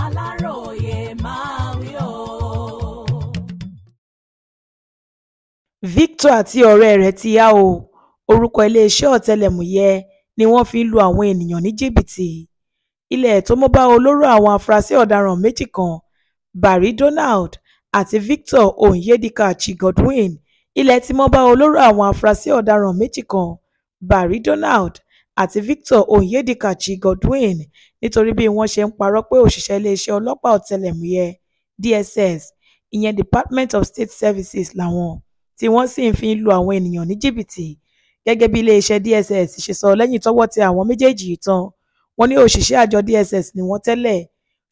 Aláròyé máa wí o. Victor àti ọ̀rẹ́ rẹ̀ ti yá o. Orúkọ iléeṣẹ́ ọ̀tẹlẹ̀múyẹ́ ni wọ́n fi ń lu àwọn ènìyàn ní jìbìtì. Ilẹ̀ tó mọ́ bá olóró àwọn afurasí ọ̀daràn méjì kan, Barry Donald àti Victor Onyedikachi Godwin. Ilẹ̀ tí mọ́ bá olóró àwọn afurasí ọ̀daràn méjì kan, Barry Donald àti Victor Onyedikachi Godwin nítorí bí wọ́n ṣe ń parọ́ pé òṣìṣẹ́ iléeṣẹ́ ọlọ́pàá ọ̀tẹlẹ̀múyẹ́ DSS, ìyẹn Department of State Services làwọn, tí wọ́n sì ń fi lu àwọn ènìyàn ní jìbìtì. Gẹ́gẹ́ bí iléeṣẹ́ DSS ṣe sọ lẹ́yìn tọ́wọ́ tẹ àwọn méjèèjì yìí tán, wọ́n ní òṣìṣẹ́ àjọ DSS ni wọ́n tẹ́lẹ̀,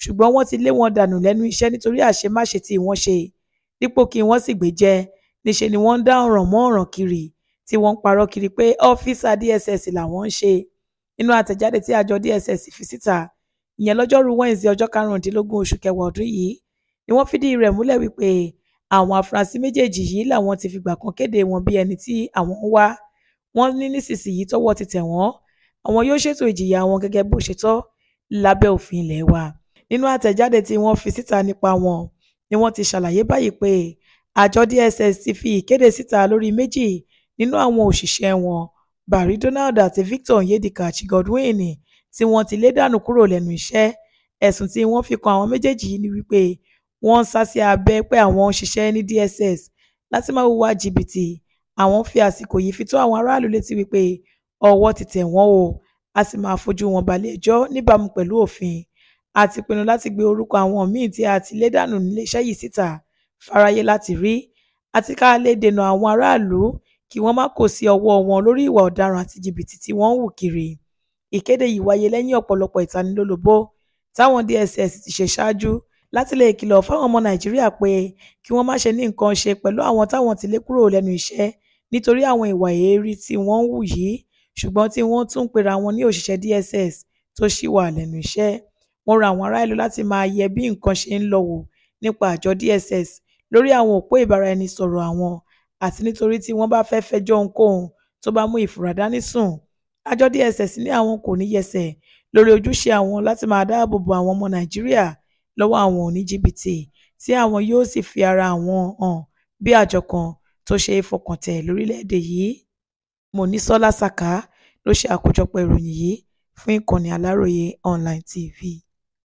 ṣùgbọ́n wọ́n ti lé wọn dànù lẹ́nu iṣẹ́ nítorí àṣemáṣe tí wọ́n ṣe. Dípò kí wọ́n sì gbéjẹ́, níṣe ni wọ́n ń dá ọ̀ràn mọ́ ọ̀ràn kiri, tí wọ́n ń parọ́ kiri pé ọ́físà DSS làwọn ń ṣe. Nínú àtẹ̀jáde tí àjọ DSS fi síta, ìyẹn lọ́jọ́rú Wednesday ọjọ́ 15 oṣù kẹwàá ọdún yìí, ni wọ́n fìdí rẹ̀ múlẹ̀ wípé àwọn afurasí méjèèjì yìí làwọn ti fìgbà kan kéde wọn bí ẹni tí àwọn ń wá. Wọ́n ní nísinsìnyí tọ́wọ́ ti tẹ̀ wọ́n, àwọn yóò ṣètò ìjìyà wọn gẹ́gẹ́ bó ṣe tọ́ lábẹ́ òfin ilé wa. Nínú àtẹ̀jáde tí wọ́n fi síta nípa wọn ni wọ́n ti ṣàlàyé báyìí pé àjọ DSS ti fi ìkéde síta lórí méjì nínú àwọn òṣìṣẹ́ wọn, Barry Donald àti Victor Onyedikachi Godwin, tí wọ́n ti lé dànù kúrò lẹ́nu iṣẹ́. Ẹ̀sùn tí wọ́n fi kan àwọn méjèèjì yìí ni wípé wọ́n ń sá sí abẹ́ pé àwọn ń ṣiṣẹ́ ní DSS láti máa hùwà jìbìtì. Àwọn fi àsìkò yìí fi tó àwọn aráàlú létí wípé ọwọ́ ti tẹ̀ wọ́n o, a sì máa fojú wọn balẹ̀ ẹjọ́ níbàámu pẹ̀lú òfin. A ti pinnu láti gbé orúkọ àwọn míì tí a ti lé dànù níléeṣẹ́ yìí síta fáráyé láti rí, àti ká lè dènà àwọn aráàlú kí wọ́n má kó sí ọwọ́ wọn lórí ìwà ọ̀daràn àti jìbìtì tí wọ́n ń hù kiri. Ìkéde yìí wáyé lẹ́yìn ọ̀pọ̀lọpọ̀ ìtanilólobó táwọn DSS ti ṣe ṣáájú láti lè kìlọ̀ fáwọn ọmọ Nàìjíríà pé kí wọ́n má ṣe ní nǹkan ṣe pẹ̀lú àwọn táwọn ti lé kúrò lẹ́nu iṣẹ́ nítorí àwọn ìwà èérí tí wọ́n ń hù yìí, ṣùgbọ́n tí wọ́n tún ń pera wọn ní òṣìṣẹ́ DSS tó ṣì wà lẹ́nu iṣẹ́. Wọ́n rọ àwọn ará ìlú láti máa yẹ bí nǹkan ṣe ń lọ wò nípa àjọ DSS lórí àwọn òpó ìbáraẹnisọ̀rọ̀ àwọn, àti nítorí tí wọ́n bá fẹ́ fẹjọ́ ohunkóhun tó bá mú ìfura dání sùn. Àjọ DSS ní àwọn kò ní yẹsẹ̀ lórí ojúṣe àwọn láti máa dáàbò bo àwọn ọmọ Nàìjíríà lọ́wọ́ àwọn oníjìbìtì, tí àwọn yóò sì fi ara àwọn hàn bí àjọ kan tó ṣe é fọkàntẹ̀ lórílẹ̀‐èdè yìí. Monísọ́lá Sàká ló ṣe àkójọpọ̀ ìròyìn yìí fún ìkànnì Aláròyé Online TV.